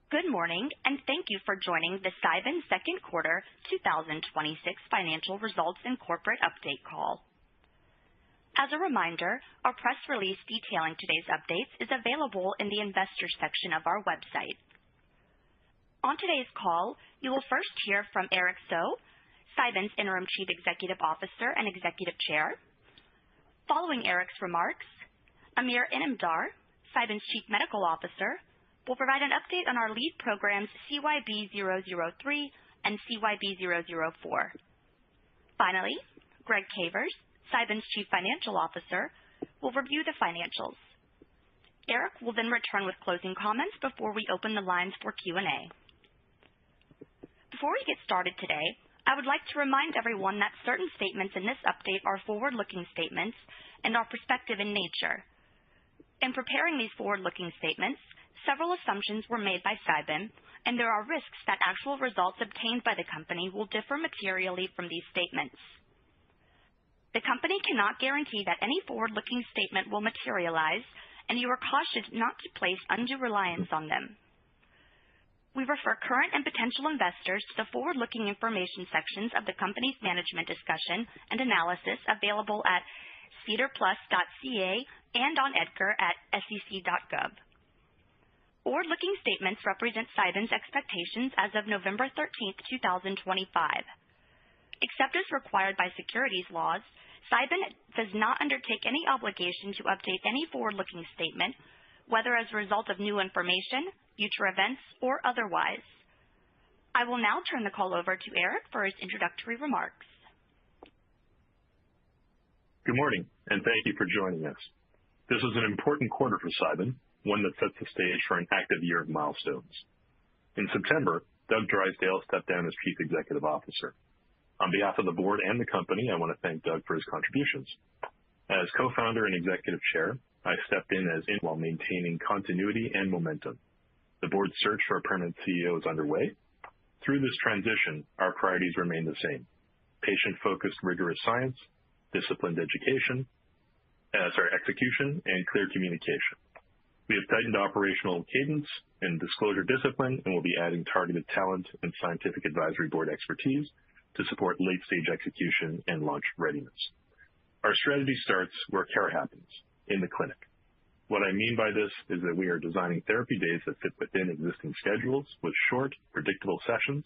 Good morning, and thank you for joining the Cybin second quarter 2026 financial results and corporate update call. As a reminder, our press release detailing today's updates is available in the investors section of our website. On today's call, you will first hear from Eric So, Cybin's Interim Chief Executive Officer and Executive Chair. Following Eric's remarks, Amir Inamdar, Cybin's Chief Medical Officer, will provide an update on our lead programs CYB003 and CYB004. Finally, Greg Cavers, Cybin's Chief Financial Officer, will review the financials. Eric will then return with closing comments before we open the lines for Q&A. Before we get started today, I would like to remind everyone that certain statements in this update are forward-looking statements and are prospective in nature. In preparing these forward-looking statements, several assumptions were made by Cybin, and there are risks that actual results obtained by the company will differ materially from these statements. The company cannot guarantee that any forward-looking statement will materialize, and you are cautioned not to place undue reliance on them. We refer current and potential investors to the forward-looking information sections of the company's management discussion and analysis available at sedarplus.ca and on EDGAR at sec.gov. Forward-looking statements represent Cybin's expectations as of November 13th, 2025. Except as required by securities laws, Cybin does not undertake any obligation to update any forward-looking statement, whether as a result of new information, future events, or otherwise. I will now turn the call over to Eric for his introductory remarks. Good morning, and thank you for joining us. This is an important quarter for Cybin, one that sets the stage for an active year of milestones. In September, Doug Drysdale stepped down as Chief Executive Officer. On behalf of the board and the company, I want to thank Doug for his contributions. As co-founder and executive chair, I stepped in while maintaining continuity and momentum. The board's search for a permanent CEO is underway. Through this transition, our priorities remain the same: patient-focused, rigorous science, disciplined execution, and clear communication. We have tightened operational cadence and disclosure discipline, and will be adding targeted talent and scientific advisory board expertise to support late-stage execution and launch readiness. Our strategy starts where care happens, in the clinic. What I mean by this is that we are designing therapy days that fit within existing schedules with short, predictable sessions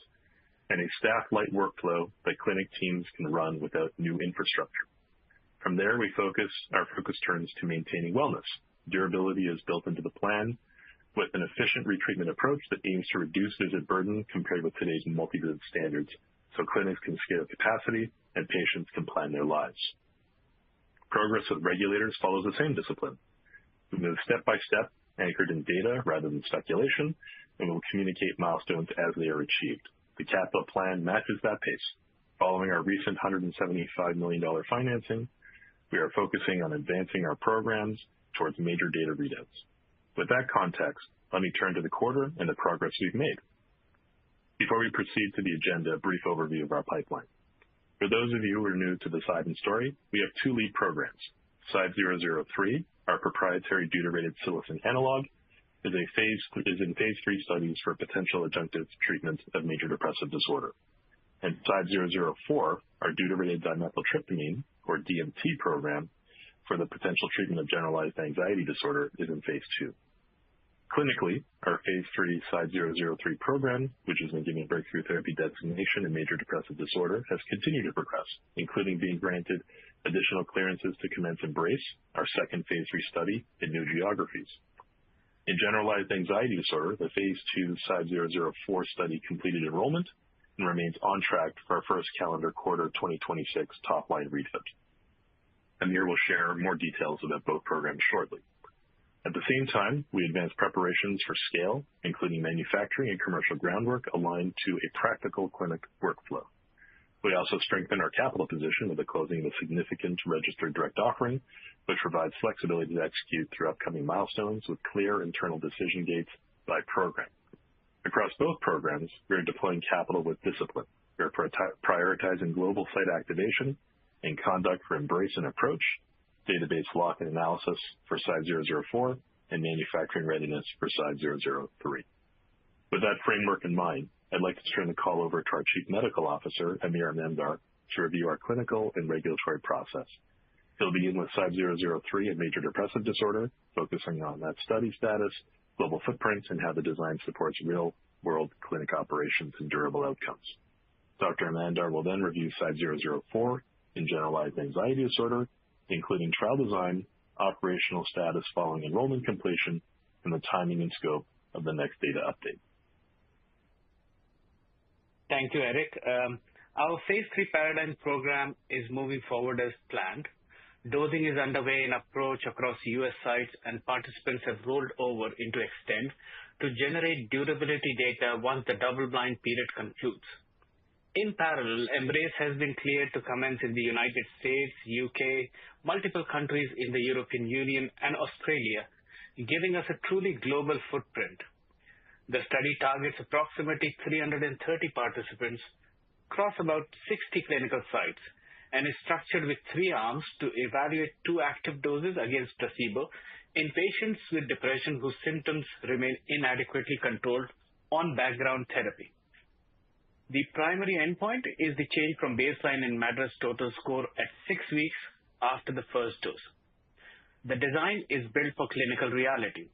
and a staff-light workflow that clinic teams can run without new infrastructure. From there, our focus turns to maintaining wellness. Durability is built into the plan with an efficient retreatment approach that aims to reduce visit burden compared with today's multi-visit standards, so clinics can scale capacity and patients can plan their lives. Progress with regulators follows the same discipline. We move step by step, anchored in data rather than speculation, and will communicate milestones as they are achieved. The capital plan matches that pace. Following our recent $175 million financing, we are focusing on advancing our programs towards major data readouts. With that context, let me turn to the quarter and the progress we've made. Before we proceed to the agenda, a brief overview of our pipeline. For those of you who are new to the Cybin story, we have two lead programs. CYB003, our proprietary deuterated psilocin analog, is in phase 3 studies for potential adjunctive treatment of major depressive disorder. And CYB004, our deuterated dimethyltryptamine, or DMT program, for the potential treatment of generalized anxiety disorder, is in phase 2. Clinically, our phase 3 CYB003 program, which has been given breakthrough therapy designation in major depressive disorder, has continued to progress, including being granted additional clearances to commence EMBRACE, our second phase 3 study in new geographies. In generalized anxiety disorder, the phase 2 CYB004 study completed enrollment and remains on track for our first calendar quarter 2026 top-line readout. Amir will share more details about both programs shortly. At the same time, we advanced preparations for scale, including manufacturing and commercial groundwork aligned to a practical clinic workflow. We also strengthened our capital position with the closing of a significant registered direct offering, which provides flexibility to execute through upcoming milestones with clear internal decision gates by program. Across both programs, we are deploying capital with discipline. We are prioritizing global site activation and conduct for EMBRACE and approach, database lock and analysis for CYB004, and manufacturing readiness for CYB003. With that framework in mind, I'd like to turn the call over to our Chief Medical Officer, Amir Namdar, to review our clinical and regulatory process. He'll begin with CYB003, a major depressive disorder, focusing on that study status, global footprint, and how the design supports real-world clinic operations and durable outcomes. Dr. Namdar will then review CYB004 in generalized anxiety disorder, including trial design, operational status following enrollment completion, and the timing and scope of the next data update. Thank you, Eric. Our phase 3 paradigm program is moving forward as planned. Dosing is underway in approach across U.S. sites, and participants have rolled over into Extend to generate durability data once the double-blind period concludes. In parallel, Embrace has been cleared to commence in the United States, UK, multiple countries in the European Union, and Australia, giving us a truly global footprint. The study targets approximately 330 participants across about 60 clinical sites and is structured with 3 arms to evaluate 2 active doses against placebo in patients with depression whose symptoms remain inadequately controlled on background therapy. The primary endpoint is the change from baseline in MADRS total score at 6 weeks after the first dose. The design is built for clinical reality.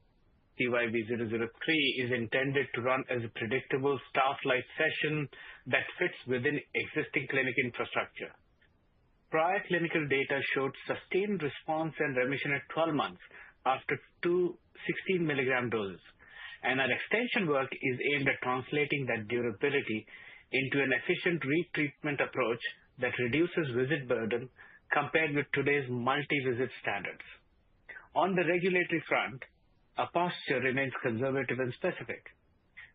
CYB003 is intended to run as a predictable staff-like session that fits within existing clinic infrastructure. Prior clinical data showed sustained response and remission at 12 months after 2 16 milligram doses, and our extension work is aimed at translating that durability into an efficient retreatment approach that reduces visit burden compared with today's multi-visit standards. On the regulatory front, our posture remains conservative and specific.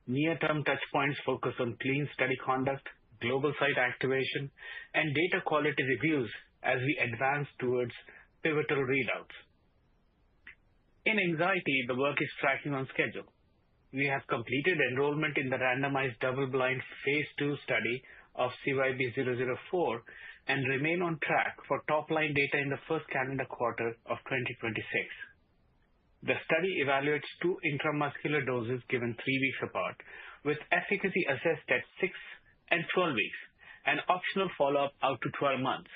Near-term touchpoints focus on clean study conduct, global site activation, and data quality reviews as we advance towards pivotal readouts. In anxiety, the work is tracking on schedule. We have completed enrollment in the randomized double-blind phase 2 study of CYB004 and remain on track for top-line data in the first calendar quarter of 2026. The study evaluates 2 intramuscular doses given 3 weeks apart, with efficacy assessed at 6 and 12 weeks, and optional follow-up out to 12 months.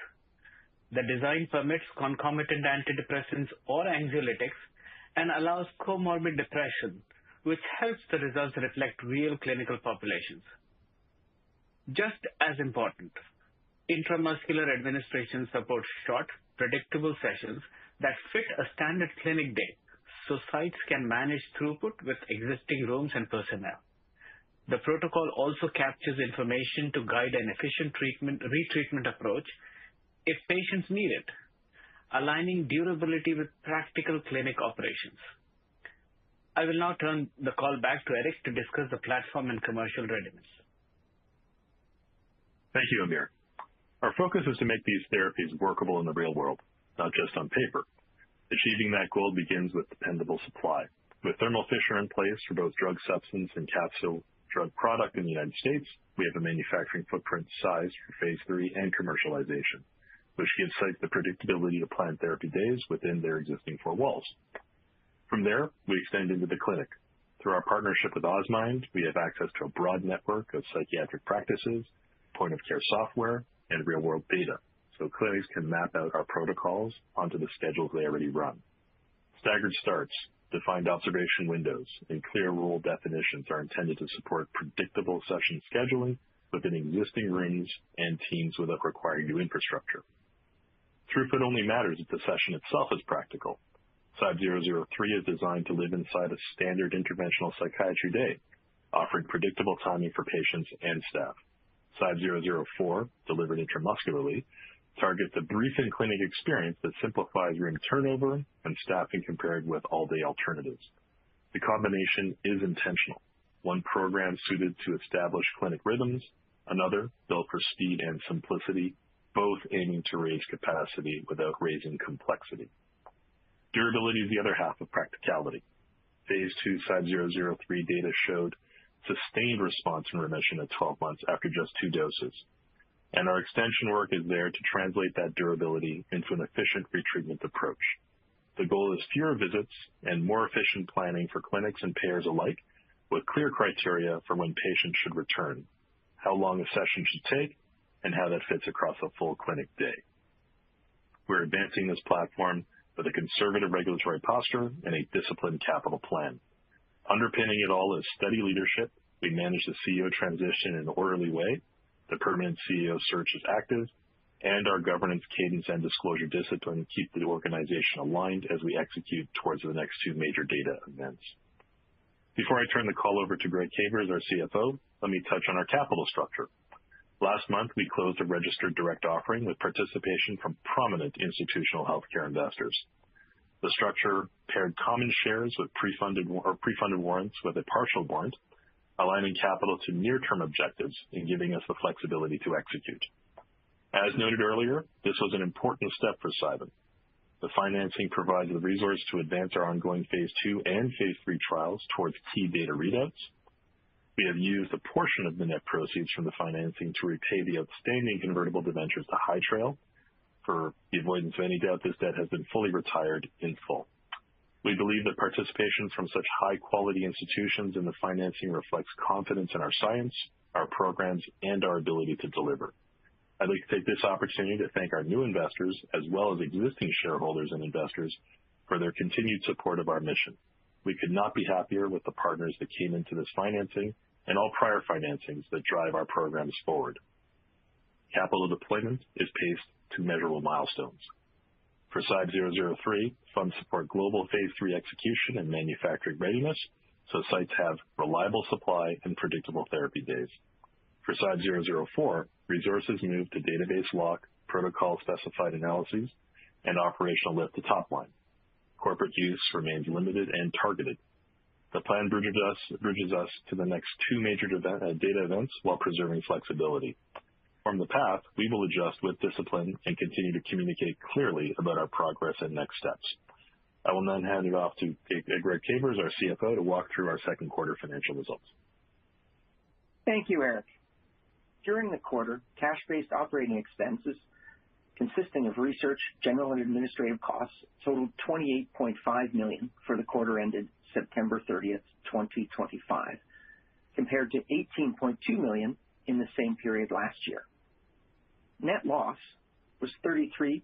The design permits concomitant antidepressants or anxiolytics and allows comorbid depression, which helps the results reflect real clinical populations. Just as important, intramuscular administration supports short, predictable sessions that fit a standard clinic day, so sites can manage throughput with existing rooms and personnel. The protocol also captures information to guide an efficient retreatment approach if patients need it, aligning durability with practical clinic operations. I will now turn the call back to Eric to discuss the platform and commercial readiness. Thank you, Amir. Our focus is to make these therapies workable in the real world, not just on paper. Achieving that goal begins with dependable supply. With Thermo Fisher in place for both drug substance and capsule drug product in the United States, we have a manufacturing footprint sized for phase 3 and commercialization, which gives sites the predictability to plan therapy days within their existing 4 walls. From there, we extend into the clinic. Through our partnership with Osmind, we have access to a broad network of psychiatric practices, point-of-care software, and real-world data, so clinics can map out our protocols onto the schedules they already run. Staggered starts, defined observation windows, and clear rule definitions are intended to support predictable session scheduling within existing rooms and teams without requiring new infrastructure. Throughput only matters if the session itself is practical. CYB003 is designed to live inside a standard interventional psychiatry day, offering predictable timing for patients and staff. CYB004, delivered intramuscularly, targets a brief in-clinic experience that simplifies room turnover and staffing compared with all-day alternatives. The combination is intentional. One program suited to establish clinic rhythms, another built for speed and simplicity, both aiming to raise capacity without raising complexity. Durability is the other half of practicality. Phase 2 CYB003 data showed sustained response and remission at 12 months after just 2 doses. And our extension work is there to translate that durability into an efficient retreatment approach. The goal is fewer visits and more efficient planning for clinics and payers alike, with clear criteria for when patients should return, how long a session should take, and how that fits across a full clinic day. We're advancing this platform with a conservative regulatory posture and a disciplined capital plan. Underpinning it all is steady leadership. We manage the CEO transition in an orderly way. The permanent CEO search is active, and our governance cadence and disclosure discipline keep the organization aligned as we execute towards the next two major data events. Before I turn the call over to Greg Cavers, our CFO, let me touch on our capital structure. Last month, we closed a registered direct offering with participation from prominent institutional healthcare investors. The structure paired common shares with pre-funded warrants with a partial warrant, aligning capital to near-term objectives and giving us the flexibility to execute. As noted earlier, this was an important step for Cybin. The financing provides the resource to advance our ongoing phase 2 and phase 3 trials towards key data readouts. We have used a portion of the net proceeds from the financing to repay the outstanding convertible debentures to High Trail. For the avoidance of any doubt, this debt has been fully retired in full. We believe that participation from such high-quality institutions in the financing reflects confidence in our science, our programs, and our ability to deliver. I'd like to take this opportunity to thank our new investors, as well as existing shareholders and investors, for their continued support of our mission. We could not be happier with the partners that came into this financing and all prior financings that drive our programs forward. Capital deployment is paced to measurable milestones. For CYB003, funds support global phase 3 execution and manufacturing readiness, so sites have reliable supply and predictable therapy days. For CYB004, resources move to database lock, protocol-specified analyses, and operational lift to top line. Corporate use remains limited and targeted. The plan bridges us to the next two major data events while preserving flexibility. From the path, we will adjust with discipline and continue to communicate clearly about our progress and next steps. I will then hand it off to Greg Cavers, our CFO, to walk through our second quarter financial results. Thank you, Eric. During the quarter, cash-based operating expenses consisting of research, general and administrative costs totaled $28.5 million for the quarter ended September 30th, 2025, compared to $18.2 million in the same period last year. Net loss was $33.7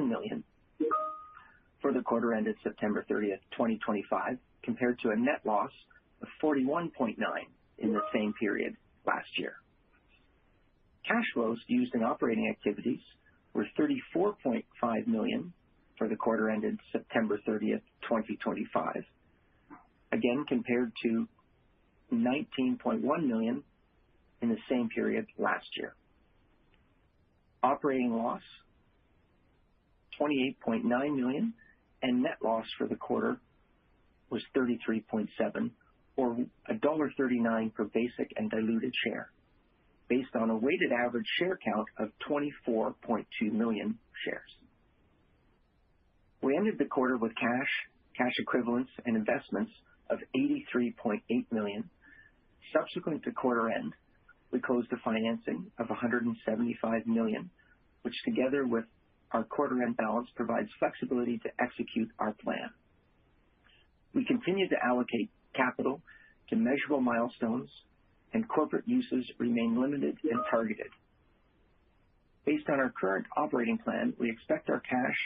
million for the quarter ended September 30th, 2025, compared to a net loss of $41.9 million in the same period last year. Cash flows used in operating activities were $34.5 million for the quarter ended September 30th, 2025, again compared to $19.1 million in the same period last year. Operating loss, $28.9 million, and net loss for the quarter was $33.7 million, or $1.39 per basic and diluted share, based on a weighted average share count of 24.2 million shares. We ended the quarter with cash equivalents, and investments of $83.8 million. Subsequent to quarter end, we closed a financing of $175 million, which together with our quarter end balance provides flexibility to execute our plan. We continue to allocate capital to measurable milestones, and corporate uses remain limited and targeted. Based on our current operating plan, we expect our cash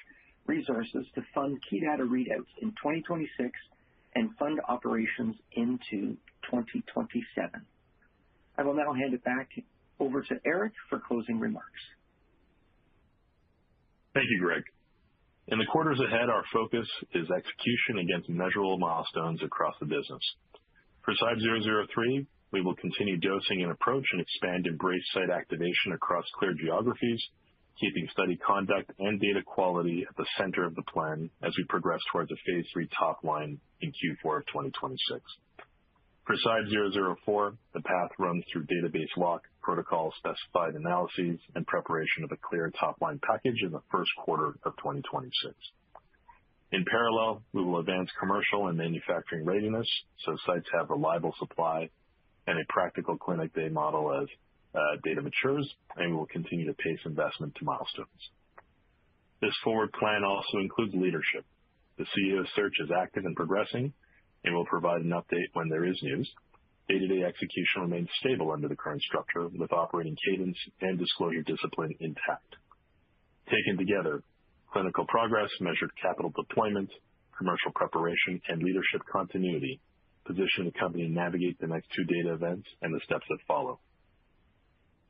resources to fund key data readouts in 2026 and fund operations into 2027. I will now hand it back over to Eric for closing remarks. Thank you, Greg. In the quarters ahead, our focus is execution against measurable milestones across the business. For CYB003, we will continue dosing and approach and expand embrace site activation across clear geographies, keeping study conduct and data quality at the center of the plan as we progress towards a phase 3 top line in Q4 of 2026. For CYB004, the path runs through database lock, protocol-specified analyses, and preparation of a clear top-line package in the first quarter of 2026. In parallel, we will advance commercial and manufacturing readiness so sites have reliable supply and a practical clinic day model as data matures, and we will continue to pace investment to milestones. This forward plan also includes leadership. The CEO search is active and progressing. and will provide an update when there is news. Day-to-day execution remains stable under the current structure, with operating cadence and disclosure discipline intact. Taken together, clinical progress, measured capital deployment, commercial preparation, and leadership continuity position the company to navigate the next two data events and the steps that follow.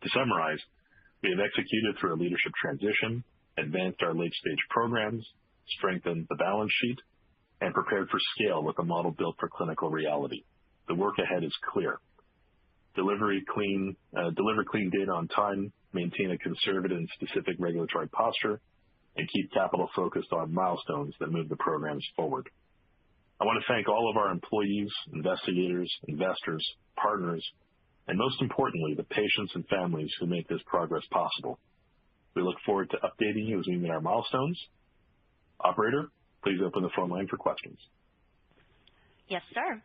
To summarize, we have executed through a leadership transition, advanced our late-stage programs, strengthened the balance sheet, and prepared for scale with a model built for clinical reality. The work ahead is clear. Deliver clean data on time, maintain a conservative and specific regulatory posture, and keep capital focused on milestones that move the programs forward. I want to thank all of our employees, investigators, investors, partners, and most importantly, the patients and families who make this progress possible. We look forward to updating you as we meet our milestones. Operator, please open the phone line for questions. Yes, sir.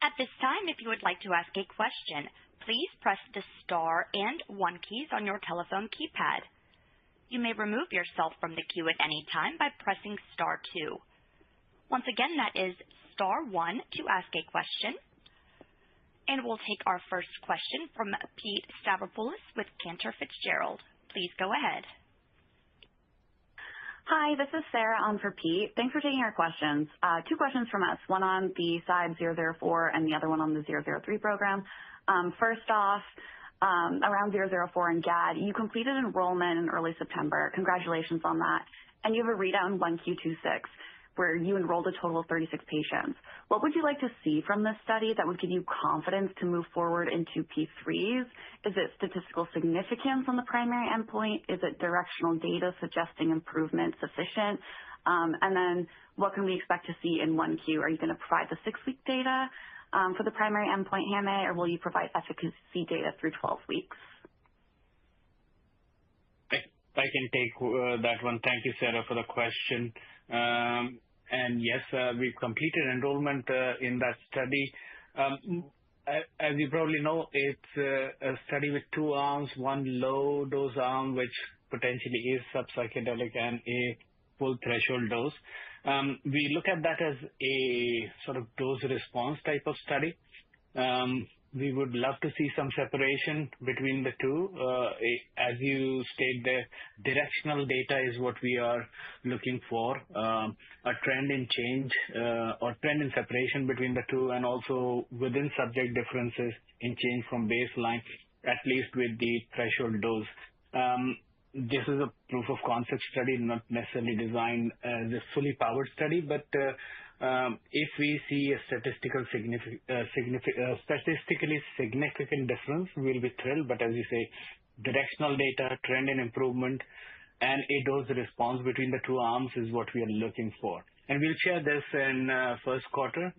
At this time, if you would like to ask a question, please press the star and 1 keys on your telephone keypad. You may remove yourself from the queue at any time by pressing star 2. Once again, that is star 1 to ask a question. And we'll take our first question from Pete Stavropoulos with Cantor Fitzgerald. Please go ahead. Hi, this is Sarah on for Pete. Thanks for taking our questions. 2 questions from us, one on the CYB004 and the other one on the 003 program. First off, around 004 and GAD, you completed enrollment in early September. Congratulations on that. And you have a readout in 1Q26 where you enrolled a total of 36 patients. What would you like to see from this study that would give you confidence to move forward into P3s? Is it statistical significance on the primary endpoint? Is it directional data suggesting improvement sufficient? And then what can we expect to see in 1Q? Are you going to provide the 6-week data for the primary endpoint, HAMA, or will you provide efficacy data through 12 weeks? I can take that one. Thank you, Sarah, for the question. And yes, we've completed enrollment in that study. As you probably know, it's a study with 2 arms, one low dose arm, which potentially is subpsychedelic, and a full threshold dose. We look at that as a sort of dose response type of study. We would love to see some separation between the two. As you state, the directional data is what we are looking for, a trend in change or trend in separation between the two, and also within subject differences in change from baseline, at least with the threshold dose. This is a proof of concept study, not necessarily designed as a fully powered study, but if we see a statistically significant difference, we'll be thrilled. But as you say, directional data, trend in improvement, and a dose response between the 2 arms is what we are looking for. And we'll share this in first quarter.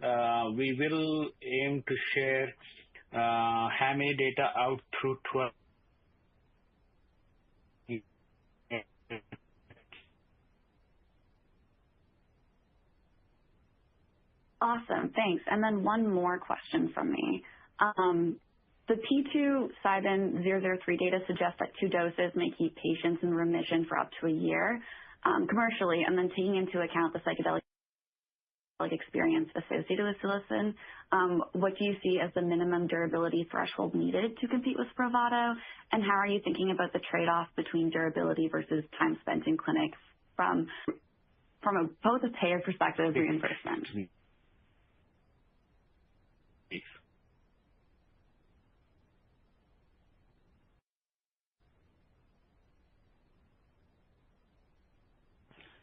We will aim to share HAMA data out through 12. Awesome, thanks. And then one more question from me. The P2 Cybin 003 data suggests that 2 doses may keep patients in remission for up to a year commercially, and then taking into account the psychedelic experience associated with psilocin. What do you see as the minimum durability threshold needed to compete with Spravato? And how are you thinking about the trade-off between durability versus time spent in clinics from both a payer perspective and reimbursement?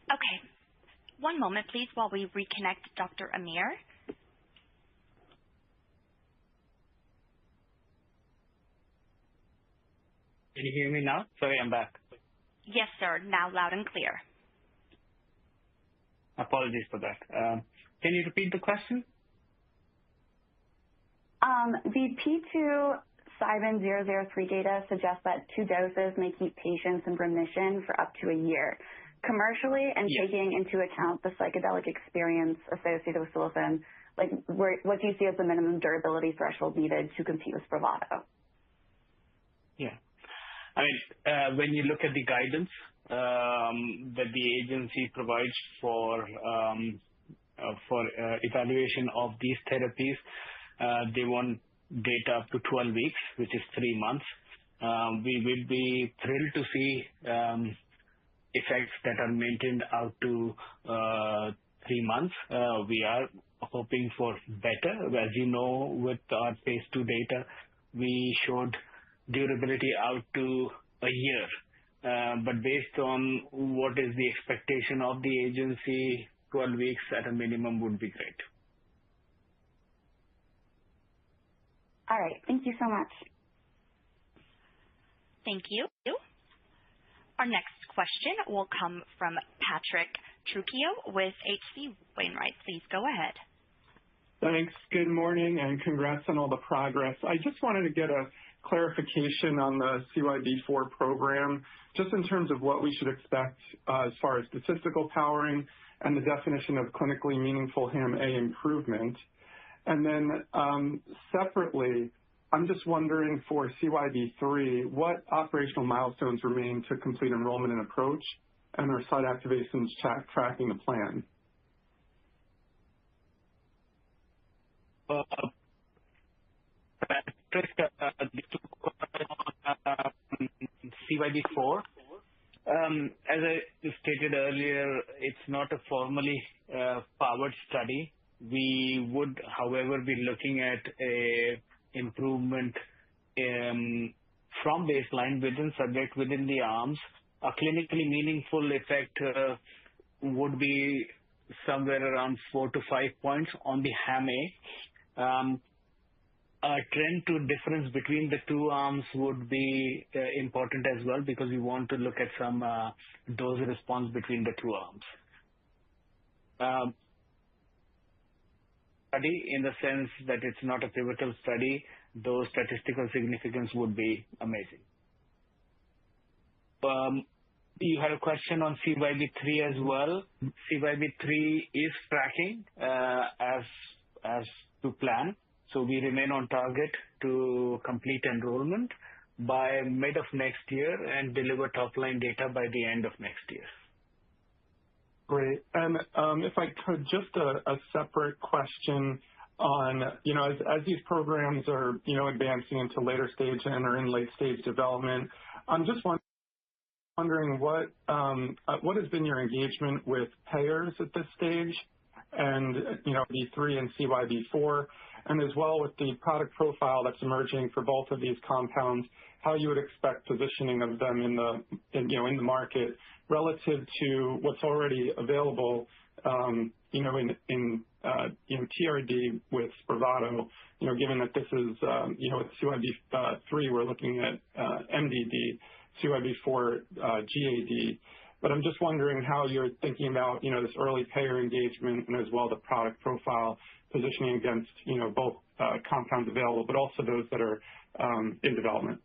Okay. One moment, please, while we reconnect Dr. Amir. Can you hear me now? Sorry, I'm back. Yes, sir. Now loud and clear. Apologies for that. Can you repeat the question? The P2 Cybin 003 data suggests that 2 doses may keep patients in remission for up to a year. Commercially, and taking into account the psychedelic experience associated with psilocin, what do you see as the minimum durability threshold needed to compete with Spravato? Yeah. I mean, when you look at the guidance that the agency provides for for evaluation of these therapies. They want data up to 12 weeks, which is 3 months. We will be thrilled to see effects that are maintained out to 3 months. We are hoping for better. As you know, with our phase 2 data, we showed durability out to a year. But based on what is the expectation of the agency, 12 weeks at a minimum would be great. All right. Thank you so much. Thank you. Our next question will come from Patrick Trucchio with H.C. Wainwright. Please go ahead. Thanks. Good morning, and congrats on all the progress. I just wanted to get a clarification on the CYB4 program, just in terms of what we should expect as far as statistical powering and the definition of clinically meaningful HAM-A improvement. And then separately, I'm just wondering for CYB3, what operational milestones remain to complete enrollment and approach, and are site activations tracking the plan? CYB4. As I stated earlier, it's not a formally powered study. We would, however, be looking at a improvement from baseline within subject within the arms. A clinically meaningful effect would be somewhere around 4 to 5 points on the HAM-A. A trend to difference between the two arms would be important as well, because we want to look at some dose response between the two arms. Study in the sense that it's not a pivotal study, though statistical significance would be amazing. You had a question on CYB3 as well. CYB3 is tracking as to plan. So we remain on target to complete enrollment by mid of next year and deliver top-line data by the end of next year. Great. And if I could, just a separate question on, as these programs are, advancing into later stage and are in late stage development, I'm just wondering what has been your engagement with payers at this stage, and, B3 and CYB4, and as well with the product profile that's emerging for both of these compounds, how you would expect positioning of them in the market relative to what's already available, in TRD with Spravato, given that this is, with CYB3, we're looking at MDD, CYB4, GAD. But I'm just wondering how you're thinking about, this early payer engagement and as well the product profile positioning against, both compounds available, but also those that are in development.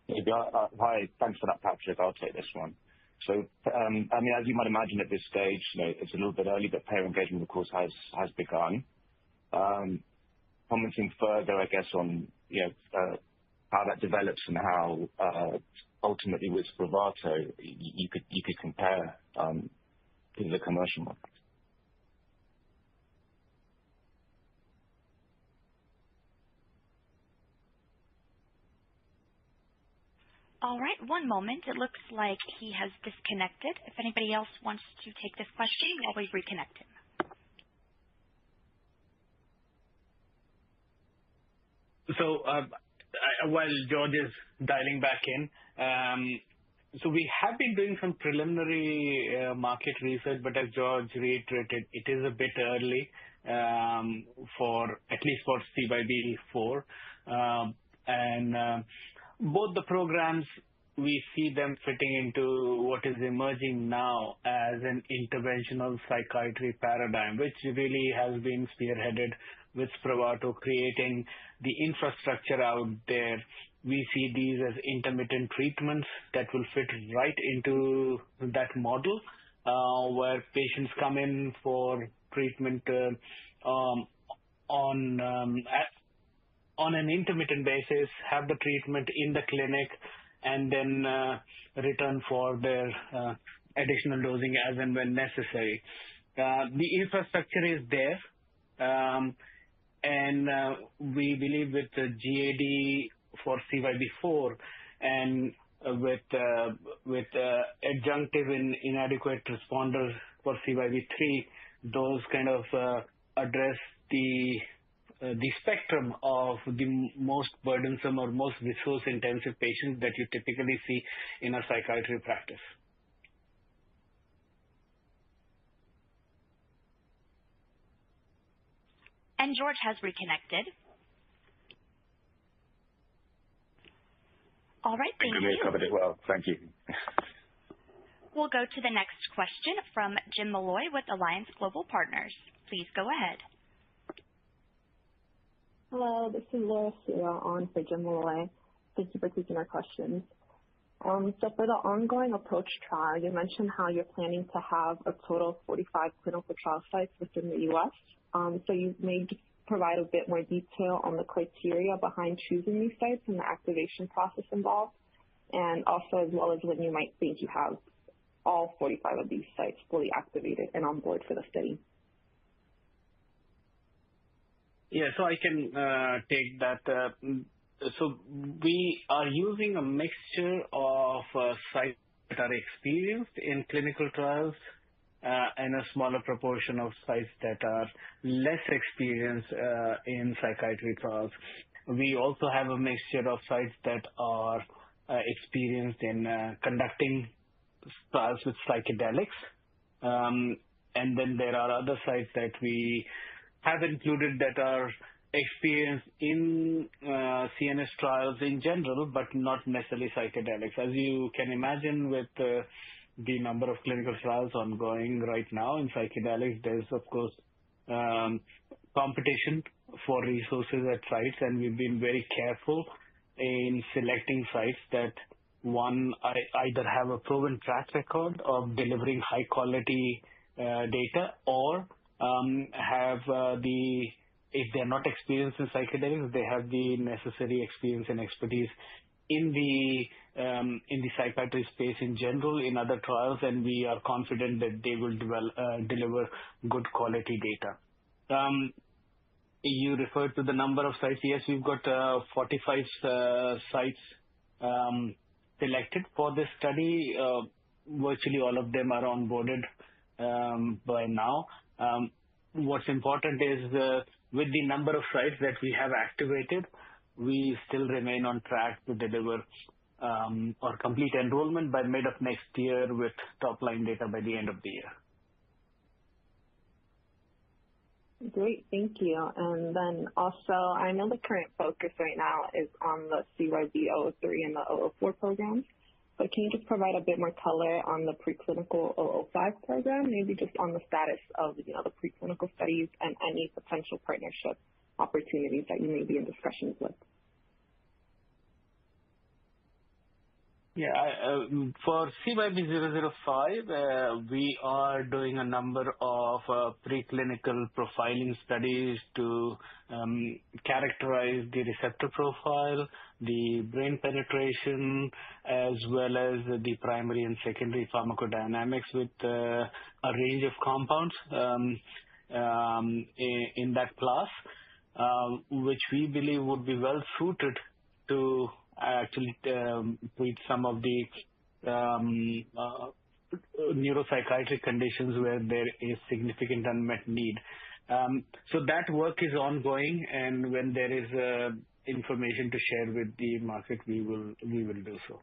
Hi, thanks for that, Patrick. I'll take this one. So, as you might imagine at this stage, it's a little bit early, but payer engagement, of course, has begun. Commenting further, I guess, on how that develops and how ultimately with Spravato you could compare to the commercial market. All right, one moment. It looks like he has disconnected. If anybody else wants to take this question while we reconnect him. So while George is dialing back in, so we have been doing some preliminary market research, but as George reiterated, it is a bit early at least for CYB4. And both the programs, we see them fitting into what is emerging now as an interventional psychiatry paradigm, which really has been spearheaded with Spravato, creating the infrastructure out there. We see these as intermittent treatments that will fit right into that model, where patients come in for treatment on an intermittent basis, have the treatment in the clinic, and then return for their additional dosing as and when necessary. The infrastructure is there, and we believe with the GAD for CYB4 and with adjunctive and inadequate responders for CYB3, those kind of address the spectrum of the most burdensome or most resource-intensive patients that you typically see in a psychiatry practice. And George has reconnected. All right, thank you. You covered it well. Thank you. We'll go to the next question from Jim Malloy with Alliance Global Partners. Please go ahead. Hello, this is Laura Sierra on for Jim Malloy. Thank you for taking our questions. So for the ongoing approach trial, you mentioned how you're planning to have a total of 45 clinical trial sites within the U.S. So you may provide a bit more detail on the criteria behind choosing these sites and the activation process involved, and also as well as when you might think you have all 45 of these sites fully activated and on board for the study. Yeah, so I can take that. So we are using a mixture of sites that are experienced in clinical trials and a smaller proportion of sites that are less experienced in psychiatry trials. We also have a mixture of sites that are experienced in conducting trials with psychedelics. And then there are other sites that we have included that are experienced in CNS trials in general, but not necessarily psychedelics. As you can imagine, with the number of clinical trials ongoing right now in psychedelics, there's, of course, competition for resources at sites, and we've been very careful in selecting sites that, one, either have a proven track record of delivering high-quality data, or have if they're not experienced in psychedelics, they have the necessary experience and expertise in the psychiatry space in general in other trials, and we are confident that they will deliver good quality data. You referred to the number of sites. Yes, we've got 45 sites selected for this study. Virtually all of them are onboarded by now. What's important is with the number of sites that we have activated, we still remain on track to deliver or complete enrollment by mid of next year with top-line data by the end of the year. Great, thank you. And then also, I know the current focus right now is on the CYB003 and the 004 programs, but can you just provide a bit more color on the preclinical 005 program, maybe just on the status of the preclinical studies and any potential partnership opportunities that you may be in discussions with? Yeah, for CYB005, we are doing a number of preclinical profiling studies to characterize the receptor profile, the brain penetration, as well as the primary and secondary pharmacodynamics with a range of compounds in that class, which we believe would be well suited to actually treat some of the neuropsychiatric conditions where there is significant unmet need. So that work is ongoing, and when there is information to share with the market, we will do so.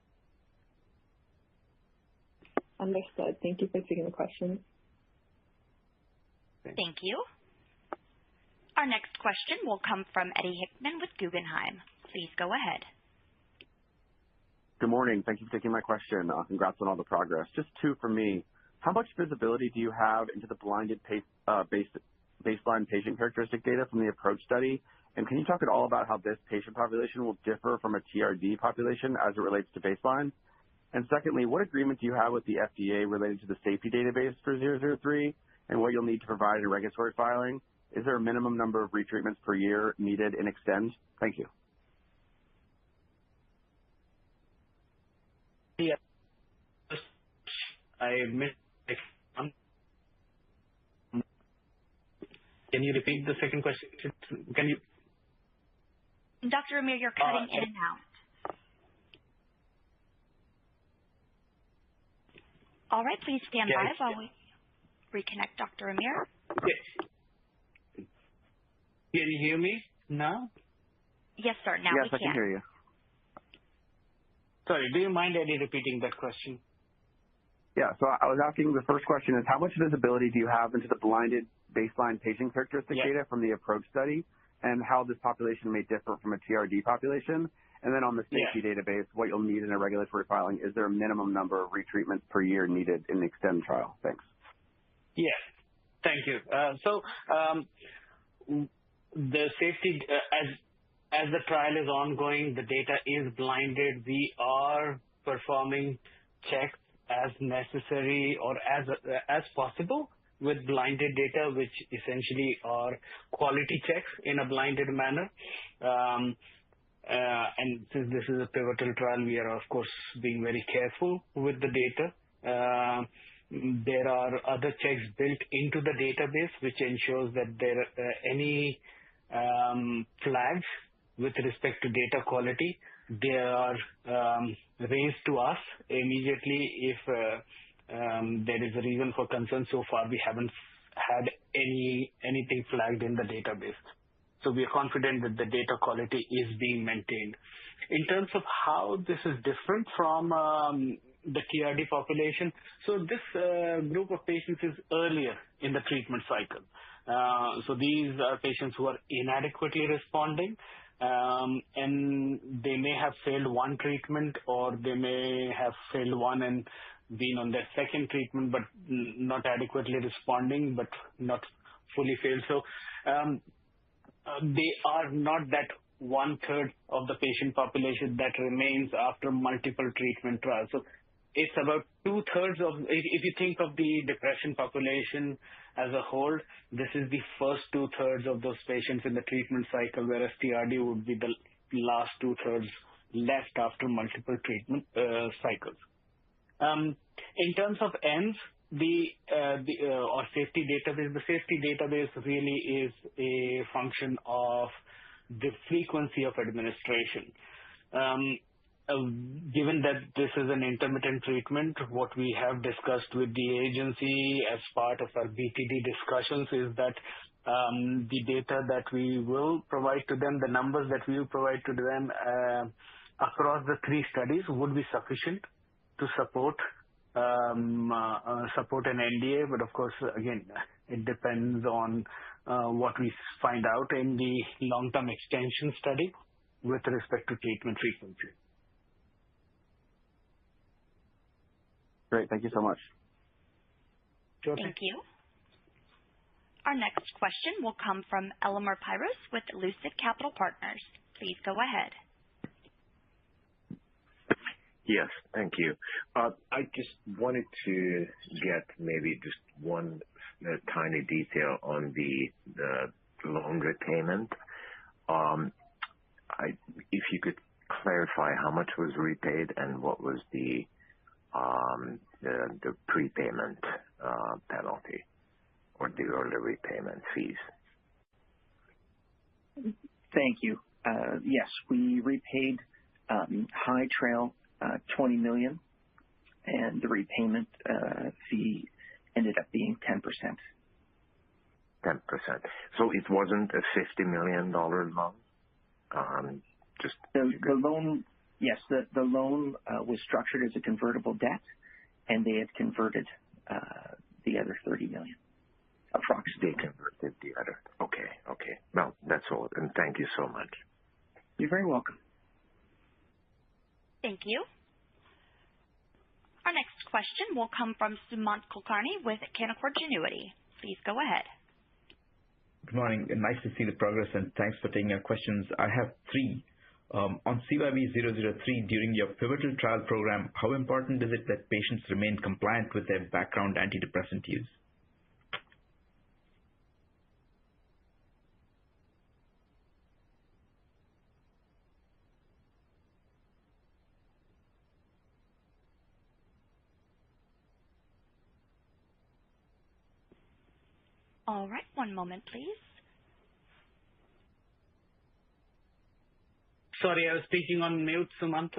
Understood. Thank you for taking the question. Thank you. Our next question will come from Eddie Hickman with Guggenheim. Please go ahead. Good morning. Thank you for taking my question. Congrats on all the progress. Just two for me. How much visibility do you have into the blinded baseline patient characteristic data from the APPROACH study? And can you talk at all about how this patient population will differ from a TRD population as it relates to baseline? And secondly, what agreement do you have with the FDA related to the safety database for 003 and what you'll need to provide in regulatory filing? Is there a minimum number of retreatments per year needed in Extend? Thank you. Yeah. I missed. Can you repeat the second question? Can you? Dr. Amir, you're cutting in and out. All right, please stand by while we reconnect Dr. Amir. Yes. Can you hear me now? Yes, sir. Now yes, we I can hear you. Sorry, do you mind Eddie repeating that question? Yeah, so I was asking, the first question is, how much visibility do you have into the blinded baseline patient characteristic data from the approach study, and how this population may differ from a TRD population? And then on the safety database, what you'll need in a regulatory filing, is there a minimum number of retreatments per year needed in the EXTEND trial? Thanks. Yes, thank you. The safety, as the trial is ongoing, the data is blinded. We are performing checks as necessary or as possible with blinded data, which essentially are quality checks in a blinded manner. And since this is a pivotal trial, we are, of course, being very careful with the data. There are other checks built into the database, which ensures that there are any flags with respect to data quality. They are raised to us immediately if there is a reason for concern. So far, we haven't had anything flagged in the database. So we are confident that the data quality is being maintained. In terms of how this is different from the TRD population, so this group of patients is earlier in the treatment cycle. So these are patients who are inadequately responding, and they may have failed one treatment, or they may have failed one and been on their second treatment, but not adequately responding, but not fully failed. So they are not that 1/3 of the patient population that remains after multiple treatment trials. So it's about 2/3 of, if you think of the depression population as a whole, this is the first 2/3 of those patients in the treatment cycle, whereas TRD would be the last 2/3 left after multiple treatment cycles. In terms of ends, or safety database, the safety database really is a function of the frequency of administration. Given that this is an intermittent treatment, what we have discussed with the agency as part of our BTD discussions is that the data that we will provide to them, the numbers that we will provide to them across the 3 studies would be sufficient to support an NDA. But of course, again, it depends on what we find out in the long-term extension study with respect to treatment frequency. Great. Thank you so much. Sure. Thank you. Our next question will come from Elemer Piros with Lucid Capital Partners. Please go ahead. Yes, thank you. I just wanted to get maybe just one tiny detail on the loan repayment. If you could clarify how much was repaid and what was the prepayment penalty or the early repayment fees. Thank you. Yes, we repaid High Trail $20 million, and the repayment fee ended up being 10%. 10%. So it wasn't a $50 million loan? The loan, yes, the loan was structured as a convertible debt, and they had converted the other $30 million, approximately. They converted the other. Okay. Well, that's all, and thank you so much. You're very welcome. Thank you. Our next question will come from Sumant Kulkarni with Canaccord Genuity. Please go ahead. Good morning. Nice to see the progress, and thanks for taking our questions. I have 3. On CYB003, during your pivotal trial program, how important is it that patients remain compliant with their background antidepressant use? All right, one moment, please. Sorry, I was speaking on mute, Sumant.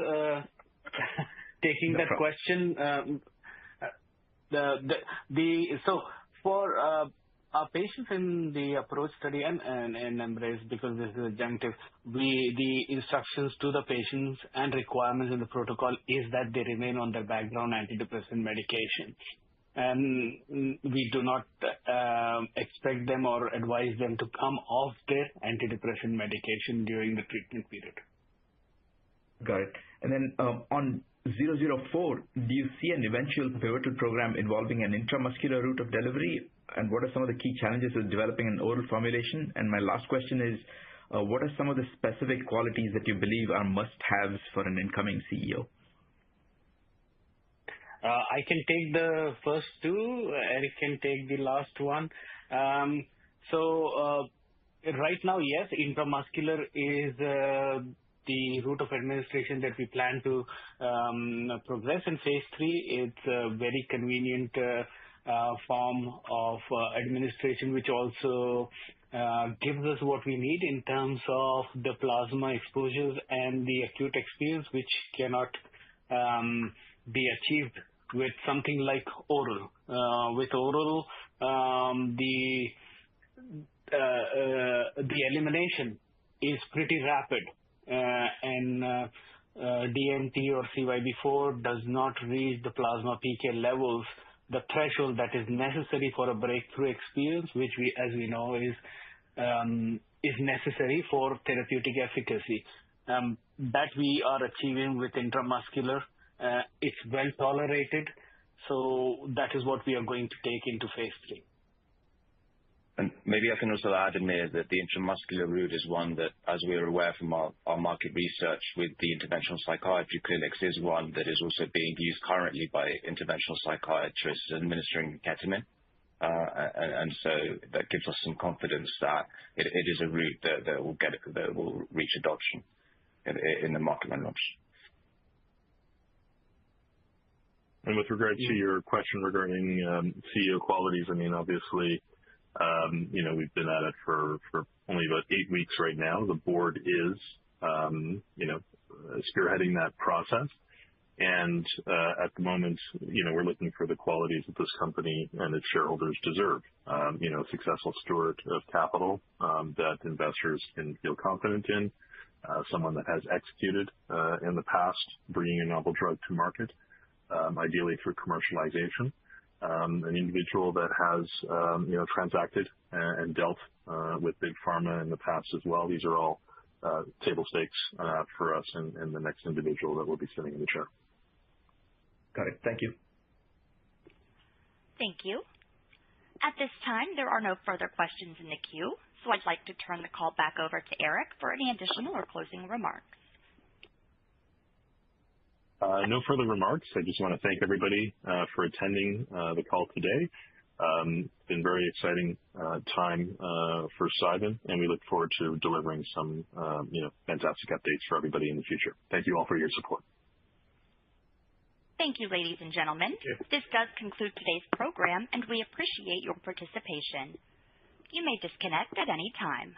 Taking that question. So for our patients in the approach study and Embrace, because this is adjunctive, the instructions to the patients and requirements in the protocol is that they remain on their background antidepressant medication. And we do not expect them or advise them to come off their antidepressant medication during the treatment period. Got it. And then on 004, do you see an eventual pivotal program involving an intramuscular route of delivery? And what are some of the key challenges with developing an oral formulation? And my last question is, what are some of the specific qualities that you believe are must-haves for an incoming CEO? I can take the first two. Eric can take the last one. So right now, yes, intramuscular is the route of administration that we plan to progress in phase 3. It's a very convenient form of administration, which also gives us what we need in terms of the plasma exposures and the acute experience, which cannot be achieved with something like oral. With oral, the elimination is pretty rapid, and DMT or CYB4 does not reach the plasma PK levels, the threshold that is necessary for a breakthrough experience, which as we know, is necessary for therapeutic efficacy. That we are achieving with intramuscular. It's well tolerated, so that is what we are going to take into phase 3. And maybe I can also add in there that the intramuscular route is one that, as we are aware from our market research with the interventional psychiatry clinics, is one that is also being used currently by interventional psychiatrists administering ketamine. And so that gives us some confidence that it is a route that will reach adoption in the market when launched. And with regard to your question regarding CEO qualities, I mean, obviously, we've been at it for only about 8 weeks right now. The board is, spearheading that process. And at the moment, we're looking for the qualities that this company and its shareholders deserve. A successful steward of capital that investors can feel confident in, someone that has executed in the past, bringing a novel drug to market, ideally through commercialization. An individual that has, transacted and dealt with big pharma in the past as well. These are all table stakes for us and the next individual that will be sitting in the chair. Got it. Thank you. Thank you. At this time, there are no further questions in the queue, so I'd like to turn the call back over to Eric for any additional or closing remarks. No further remarks. I just want to thank everybody for attending the call today. It's been a very exciting time for Cybin, and we look forward to delivering some fantastic updates for everybody in the future. Thank you all for your support. Thank you, ladies and gentlemen. This does conclude today's program, and we appreciate your participation. You may disconnect at any time.